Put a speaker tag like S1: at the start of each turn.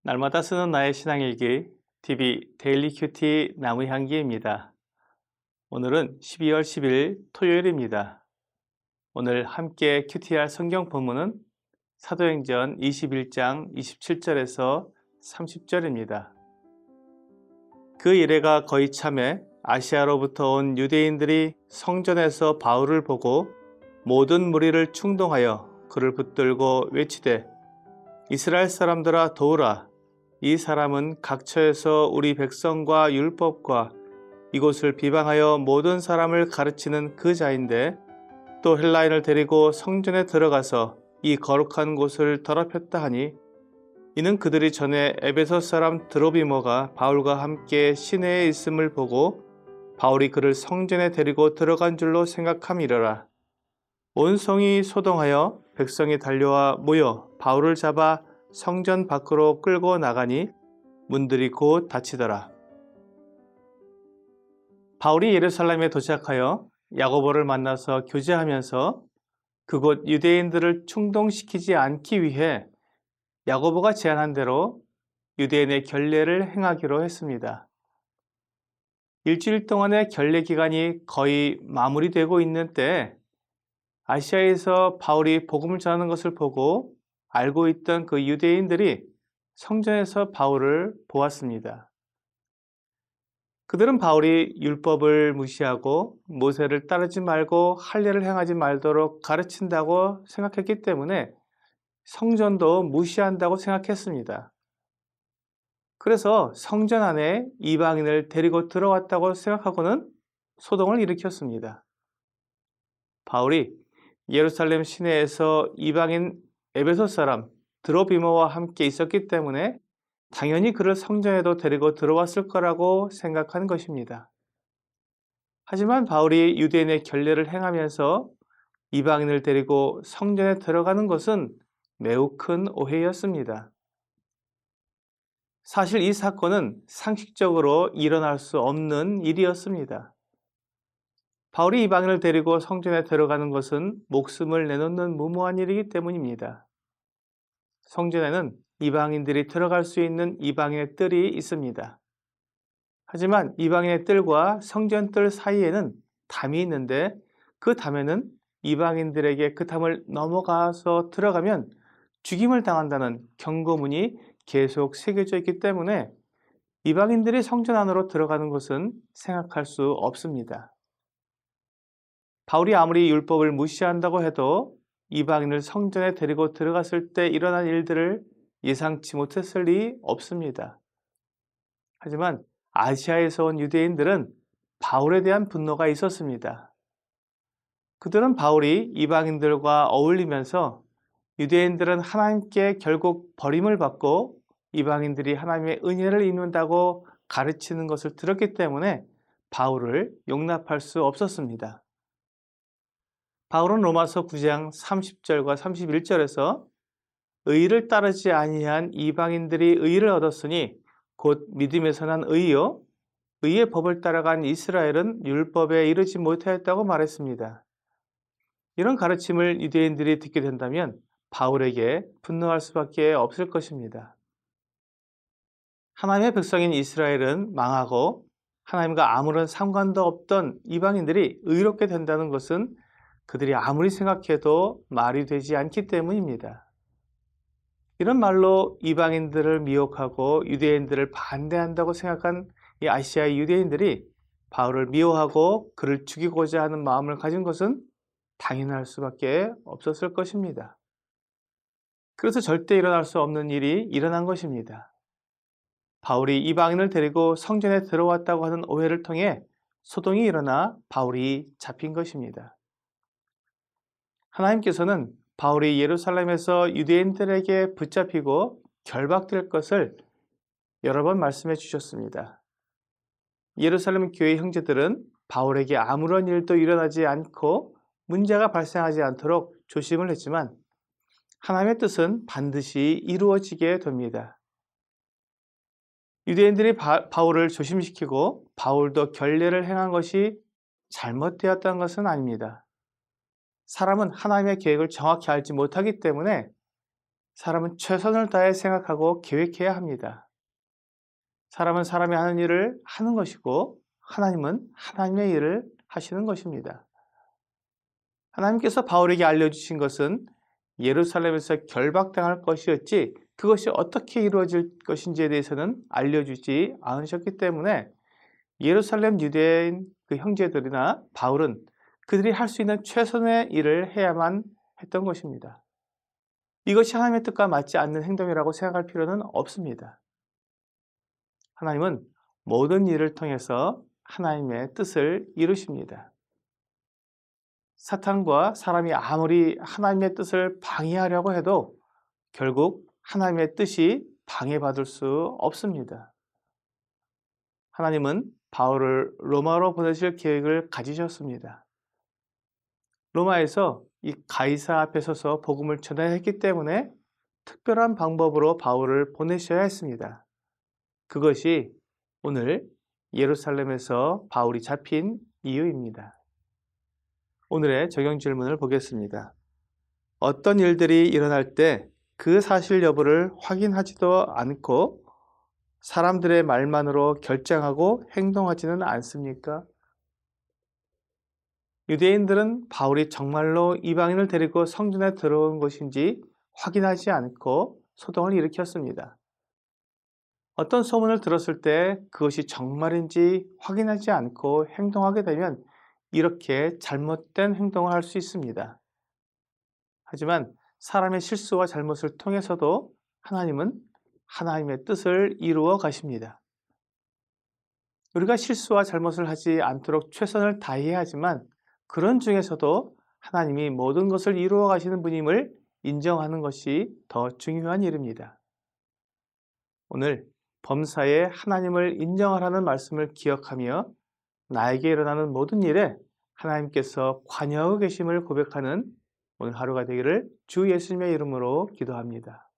S1: 날마다 쓰는 나의 신앙일기 TV 데일리 큐티 나무향기입니다. 오늘은 12월 10일 토요일입니다. 오늘 함께 큐티할 성경 본문은 사도행전 21장 27절에서 30절입니다. 그 이래가 거의 참에 아시아로부터 온 유대인들이 성전에서 바울을 보고 모든 무리를 충동하여 그를 붙들고 외치되 이스라엘 사람들아 도우라. 이 사람은 각처에서 우리 백성과 율법과 이곳을 비방하여 모든 사람을 가르치는 그 자인데 또 헬라인을 데리고 성전에 들어가서 이 거룩한 곳을 더럽혔다 하니 이는 그들이 전에 에베소 사람 드로비모가 바울과 함께 시내에 있음을 보고 바울이 그를 성전에 데리고 들어간 줄로 생각함이러라. 온 성이 소동하여 백성이 달려와 모여 바울을 잡아 성전 밖으로 끌고 나가니 문들이 곧 닫히더라. 바울이 예루살렘에 도착하여 야고보를 만나서 교제하면서 그곳 유대인들을 충동시키지 않기 위해 야고보가 제안한 대로 유대인의 결례를 행하기로 했습니다. 일주일 동안의 결례 기간이 거의 마무리되고 있는 때 아시아에서 바울이 복음을 전하는 것을 보고 알고 있던 그 유대인들이 성전에서 바울을 보았습니다. 그들은 바울이 율법을 무시하고 모세를 따르지 말고 할례를 행하지 말도록 가르친다고 생각했기 때문에 성전도 무시한다고 생각했습니다. 그래서 성전 안에 이방인을 데리고 들어왔다고 생각하고는 소동을 일으켰습니다. 바울이 예루살렘 시내에서 이방인 에베소 사람 드로비모와 함께 있었기 때문에 당연히 그를 성전에도 데리고 들어왔을 거라고 생각한 것입니다. 하지만 바울이 유대인의 결례를 행하면서 이방인을 데리고 성전에 들어가는 것은 매우 큰 오해였습니다. 사실 이 사건은 상식적으로 일어날 수 없는 일이었습니다. 바울이 이방인을 데리고 성전에 들어가는 것은 목숨을 내놓는 무모한 일이기 때문입니다. 성전에는 이방인들이 들어갈 수 있는 이방인의 뜰이 있습니다. 하지만 이방인의 뜰과 성전 뜰 사이에는 담이 있는데 그 담에는 이방인들에게 그 담을 넘어가서 들어가면 죽임을 당한다는 경고문이 계속 새겨져 있기 때문에 이방인들이 성전 안으로 들어가는 것은 생각할 수 없습니다. 바울이 아무리 율법을 무시한다고 해도 이방인을 성전에 데리고 들어갔을 때 일어난 일들을 예상치 못했을 리 없습니다. 하지만 아시아에서 온 유대인들은 바울에 대한 분노가 있었습니다. 그들은 바울이 이방인들과 어울리면서 유대인들은 하나님께 결국 버림을 받고 이방인들이 하나님의 은혜를 입는다고 가르치는 것을 들었기 때문에 바울을 용납할 수 없었습니다. 바울은 로마서 9장 30절과 31절에서 의를 따르지 아니한 이방인들이 의를 얻었으니 곧 믿음에서 난 의요 의의 법을 따라간 이스라엘은 율법에 이르지 못하였다고 말했습니다. 이런 가르침을 유대인들이 듣게 된다면 바울에게 분노할 수밖에 없을 것입니다. 하나님의 백성인 이스라엘은 망하고 하나님과 아무런 상관도 없던 이방인들이 의롭게 된다는 것은 그들이 아무리 생각해도 말이 되지 않기 때문입니다. 이런 말로 이방인들을 미혹하고 유대인들을 반대한다고 생각한 이 아시아의 유대인들이 바울을 미워하고 그를 죽이고자 하는 마음을 가진 것은 당연할 수밖에 없었을 것입니다. 그래서 절대 일어날 수 없는 일이 일어난 것입니다. 바울이 이방인을 데리고 성전에 들어왔다고 하는 오해를 통해 소동이 일어나 바울이 잡힌 것입니다. 하나님께서는 바울이 예루살렘에서 유대인들에게 붙잡히고 결박될 것을 여러 번 말씀해 주셨습니다. 예루살렘 교회 형제들은 바울에게 아무런 일도 일어나지 않고 문제가 발생하지 않도록 조심을 했지만 하나님의 뜻은 반드시 이루어지게 됩니다. 유대인들이 바울을 조심시키고 바울도 결례를 행한 것이 잘못되었다는 것은 아닙니다. 사람은 하나님의 계획을 정확히 알지 못하기 때문에 사람은 최선을 다해 생각하고 계획해야 합니다. 사람은 사람이 하는 일을 하는 것이고 하나님은 하나님의 일을 하시는 것입니다. 하나님께서 바울에게 알려주신 것은 예루살렘에서 결박당할 것이었지 그것이 어떻게 이루어질 것인지에 대해서는 알려주지 않으셨기 때문에 예루살렘 유대인 그 형제들이나 바울은 그들이 할 수 있는 최선의 일을 해야만 했던 것입니다. 이것이 하나님의 뜻과 맞지 않는 행동이라고 생각할 필요는 없습니다. 하나님은 모든 일을 통해서 하나님의 뜻을 이루십니다. 사탄과 사람이 아무리 하나님의 뜻을 방해하려고 해도 결국 하나님의 뜻이 방해받을 수 없습니다. 하나님은 바울을 로마로 보내실 계획을 가지셨습니다. 로마에서 이 가이사 앞에 서서 복음을 전해야 했기 때문에 특별한 방법으로 바울을 보내셔야 했습니다. 그것이 오늘 예루살렘에서 바울이 잡힌 이유입니다. 오늘의 적용 질문을 보겠습니다. 어떤 일들이 일어날 때 그 사실 여부를 확인하지도 않고 사람들의 말만으로 결정하고 행동하지는 않습니까? 유대인들은 바울이 정말로 이방인을 데리고 성전에 들어온 것인지 확인하지 않고 소동을 일으켰습니다. 어떤 소문을 들었을 때 그것이 정말인지 확인하지 않고 행동하게 되면 이렇게 잘못된 행동을 할 수 있습니다. 하지만 사람의 실수와 잘못을 통해서도 하나님은 하나님의 뜻을 이루어 가십니다. 우리가 실수와 잘못을 하지 않도록 최선을 다해야 하지만 그런 중에서도 하나님이 모든 것을 이루어 가시는 분임을 인정하는 것이 더 중요한 일입니다. 오늘 범사에 하나님을 인정하라는 말씀을 기억하며 나에게 일어나는 모든 일에 하나님께서 관여하고 계심을 고백하는 오늘 하루가 되기를 주 예수님의 이름으로 기도합니다.